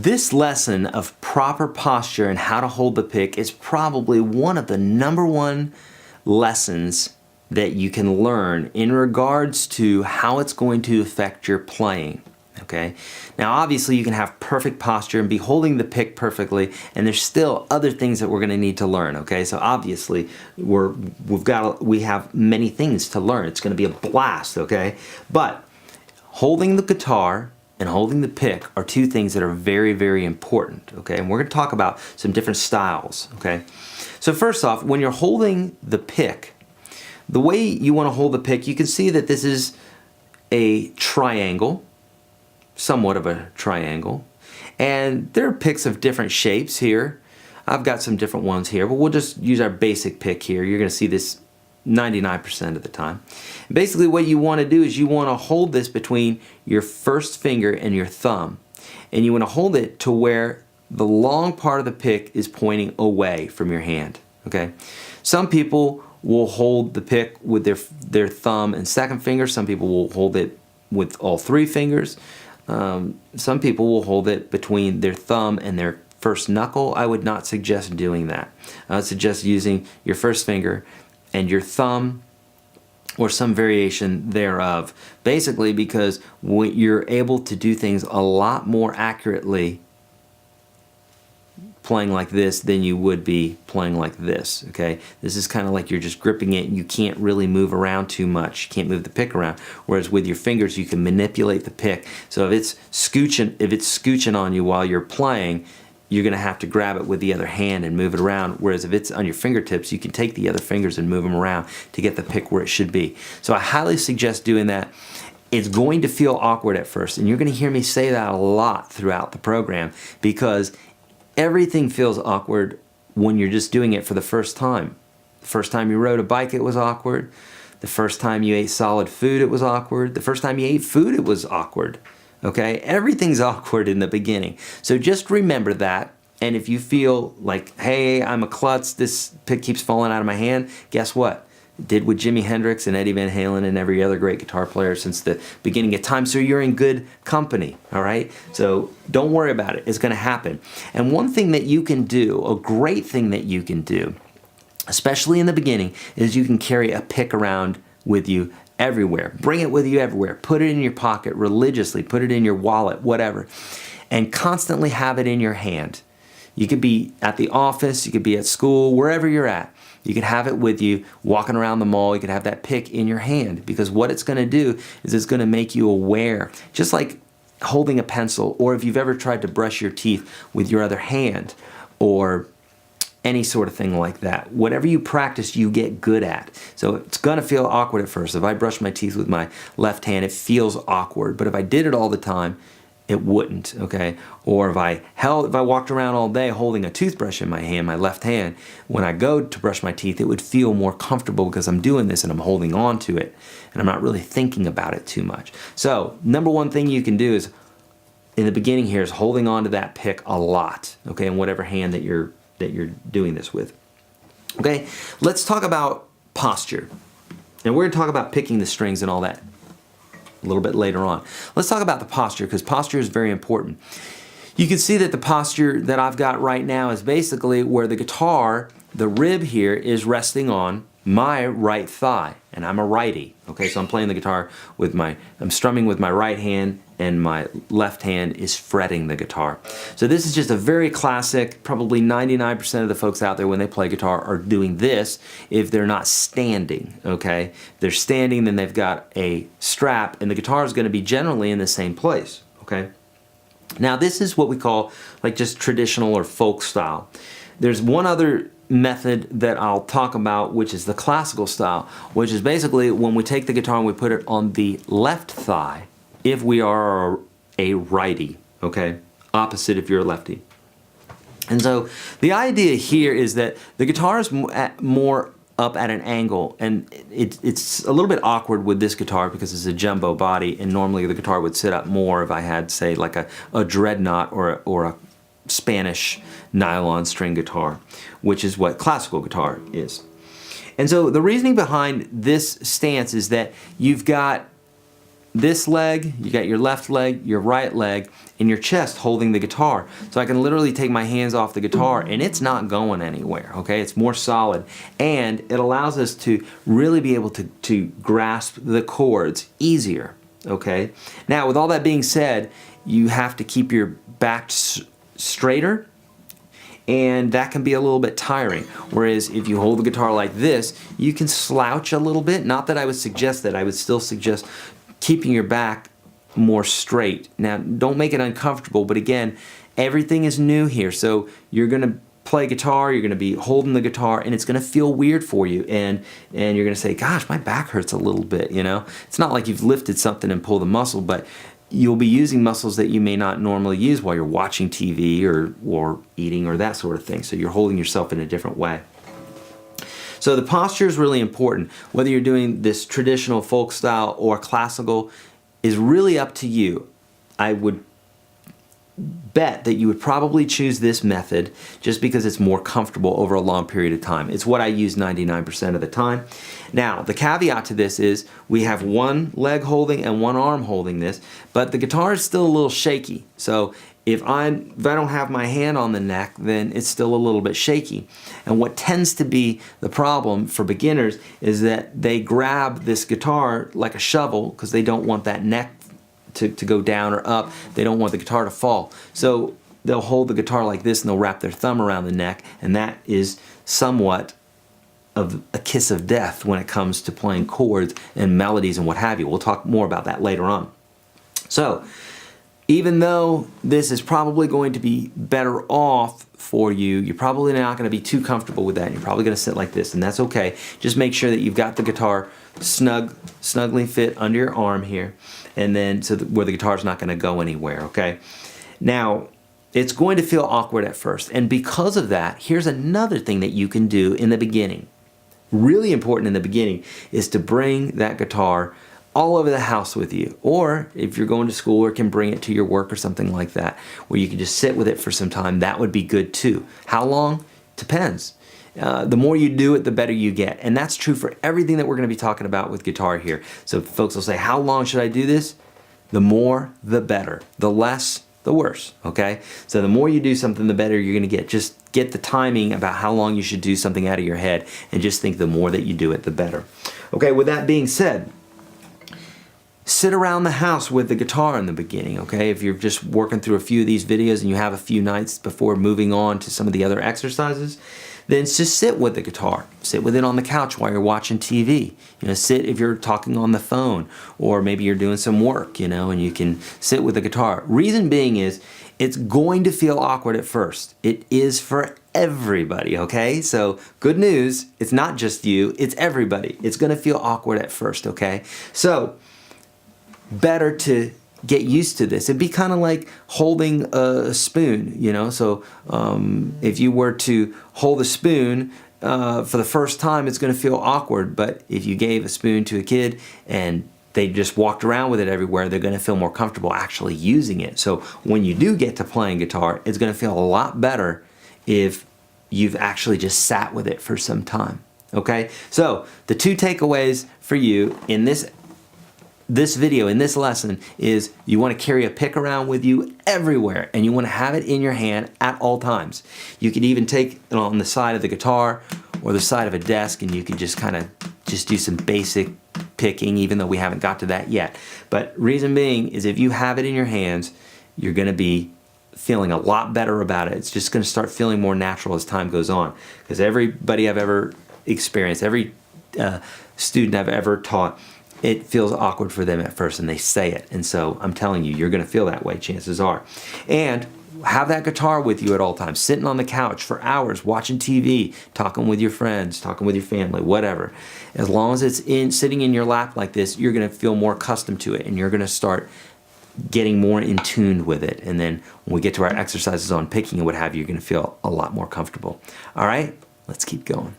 This lesson of proper posture and how to hold the pick is probably one of the #1 lessons that you can learn in regards to how it's going to affect your playing. Okay. Now obviously you can have perfect posture and be holding the pick perfectly, and there's still other things that we're going to need to learn. Okay, so obviously we have many things to learn. It's going to be a blast. Okay, but holding the guitar and holding the pick are two things that are very, very important. Okay, and we're going to talk about some different styles. Okay, so first off, when you're holding the pick, the way you want to hold the pick, you can see that this is a triangle. Somewhat of a triangle, and there are picks of different shapes here. I've got some different ones here, but we'll just use our basic pick here. You're going to see this 99% of the time. Basically what you want to do is you want to hold this between your first finger and your thumb, and you want to hold it to where the long part of the pick is pointing away from your hand. Okay, some people will hold the pick with their thumb and second finger. Some people will hold it with all three fingers. Some people will hold it between their thumb and their first knuckle. I would not suggest doing that. I would suggest using your first finger and your thumb or some variation thereof. Basically because you're able to do things a lot more accurately playing like this than you would be playing like this. Okay, this is kind of like you're just gripping it and you can't really move around too much. You can't move the pick around, whereas with your fingers you can manipulate the pick. So if it's scooching on you while you're playing, you're gonna have to grab it with the other hand and move it around, whereas if it's on your fingertips, you can take the other fingers and move them around to get the pick where it should be. So I highly suggest doing that. It's going to feel awkward at first, and you're gonna hear me say that a lot throughout the program, because everything feels awkward when you're just doing it for the first time. The first time you rode a bike, it was awkward. The first time you ate solid food, it was awkward. The first time you ate food, it was awkward. Okay? Everything's awkward in the beginning. So just remember that. And if you feel like, hey, I'm a klutz, this pick keeps falling out of my hand, guess what? It did with Jimi Hendrix and Eddie Van Halen and every other great guitar player since the beginning of time. So you're in good company, all right? So don't worry about it. It's going to happen. And one thing that you can do, a great thing that you can do, especially in the beginning, is you can carry a pick around with you everywhere. Bring it with you everywhere. Put it in your pocket religiously. Put it in your wallet, whatever. And constantly have it in your hand. You could be at the office, you could be at school, wherever you're at. You could have it with you, walking around the mall, you could have that pick in your hand, because what it's going to do is it's going to make you aware, just like holding a pencil, or if you've ever tried to brush your teeth with your other hand, or any sort of thing like that. Whatever you practice, you get good at. So it's going to feel awkward at first. If I brush my teeth with my left hand, it feels awkward, but if I did it all the time, it wouldn't, okay? Or if I walked around all day holding a toothbrush in my hand, my left hand, when I go to brush my teeth, it would feel more comfortable because I'm doing this and I'm holding on to it and I'm not really thinking about it too much. So, #1 thing you can do is, in the beginning here, is holding on to that pick a lot, okay, in whatever hand that you're doing this with. Okay, let's talk about posture. And we're going to talk about picking the strings and all that a little bit later on. Let's talk about the posture, because posture is very important. You can see that the posture that I've got right now is basically where the guitar, the rib here, is resting on my right thigh, and I'm a righty. Okay, so I'm playing the guitar with I'm strumming with my right hand, and my left hand is fretting the guitar. So this is just a very classic, probably 99% of the folks out there when they play guitar are doing this if they're not standing, okay? If they're standing, then they've got a strap, and the guitar is going to be generally in the same place, okay? Now this is what we call like just traditional or folk style. There's one other method that I'll talk about, which is the classical style, which is basically when we take the guitar and we put it on the left thigh if we are a righty, okay? Opposite if you're a lefty. And so the idea here is that the guitar is more up at an angle, and it's a little bit awkward with this guitar because it's a jumbo body, and normally the guitar would sit up more if I had, say, like a dreadnought or a Spanish nylon string guitar, which is what classical guitar is. And so the reasoning behind this stance is that you've got this leg, you got your left leg, your right leg, and your chest holding the guitar. So I can literally take my hands off the guitar and it's not going anywhere, okay? It's more solid. And it allows us to really be able to grasp the chords easier, okay? Now, with all that being said, you have to keep your back straighter, and that can be a little bit tiring. Whereas if you hold the guitar like this, you can slouch a little bit. Not that I would suggest that. I would still suggest keeping your back more straight. Now, don't make it uncomfortable, but again, everything is new here. So you're gonna play guitar, you're gonna be holding the guitar, and it's gonna feel weird for you. And you're gonna say, gosh, my back hurts a little bit, you know? It's not like you've lifted something and pulled a muscle, but you'll be using muscles that you may not normally use while you're watching TV or eating or that sort of thing. So you're holding yourself in a different way. So the posture is really important. Whether you're doing this traditional folk style or classical is really up to you. I would bet that you would probably choose this method just because it's more comfortable over a long period of time. It's what I use 99% of the time. Now, the caveat to this is we have one leg holding and one arm holding this, but the guitar is still a little shaky. So if I don't have my hand on the neck, then it's still a little bit shaky. And what tends to be the problem for beginners is that they grab this guitar like a shovel because they don't want that neck to go down or up. They don't want the guitar to fall. So they'll hold the guitar like this and they'll wrap their thumb around the neck, and that is somewhat of a kiss of death when it comes to playing chords and melodies and what have you. We'll talk more about that later on. So even though this is probably going to be better off for you, you're probably not going to be too comfortable with that. You're probably going to sit like this, and that's okay. Just make sure that you've got the guitar snugly fit under your arm here, and then so that where the guitar's not going to go anywhere, okay? Now, it's going to feel awkward at first, and because of that, here's another thing that you can do in the beginning. Really important in the beginning is to bring that guitar all over the house with you, or if you're going to school or can bring it to your work or something like that, where you can just sit with it for some time. That would be good too. How long? Depends. The more you do it, the better you get. And that's true for everything that we're going to be talking about with guitar here. So folks will say, how long should I do this? The more, the better. The less, the worse, okay? So the more you do something, the better you're going to get. Just get the timing about how long you should do something out of your head, and just think the more that you do it, the better. Okay, with that being said, sit around the house with the guitar in the beginning, okay? If you're just working through a few of these videos and you have a few nights before moving on to some of the other exercises, then just sit with the guitar. Sit with it on the couch while you're watching TV. You know, sit if you're talking on the phone, or maybe you're doing some work, you know, and you can sit with the guitar. Reason being is, it's going to feel awkward at first. It is for everybody, okay? So good news, it's not just you, it's everybody. It's gonna feel awkward at first, okay? So better to get used to this. It'd be kind of like holding a spoon, you know? So if you were to hold a spoon for the first time, it's gonna feel awkward, but if you gave a spoon to a kid and they just walked around with it everywhere, they're gonna feel more comfortable actually using it. So when you do get to playing guitar, it's gonna feel a lot better if you've actually just sat with it for some time, okay? So the two takeaways for you in this video, in this lesson, is you want to carry a pick around with you everywhere, and you want to have it in your hand at all times. You can even take it on the side of the guitar or the side of a desk, and you can just kind of just do some basic picking, even though we haven't got to that yet. But reason being is, if you have it in your hands, you're going to be feeling a lot better about it. It's just going to start feeling more natural as time goes on, because everybody I've ever experienced, every student I've ever taught, it feels awkward for them at first, and they say it. And so I'm telling you, you're going to feel that way, chances are. And have that guitar with you at all times, sitting on the couch for hours, watching TV, talking with your friends, talking with your family, whatever. As long as it's sitting in your lap like this, you're going to feel more accustomed to it, and you're going to start getting more in tune with it. And then when we get to our exercises on picking and what have you, you're going to feel a lot more comfortable. All right, let's keep going.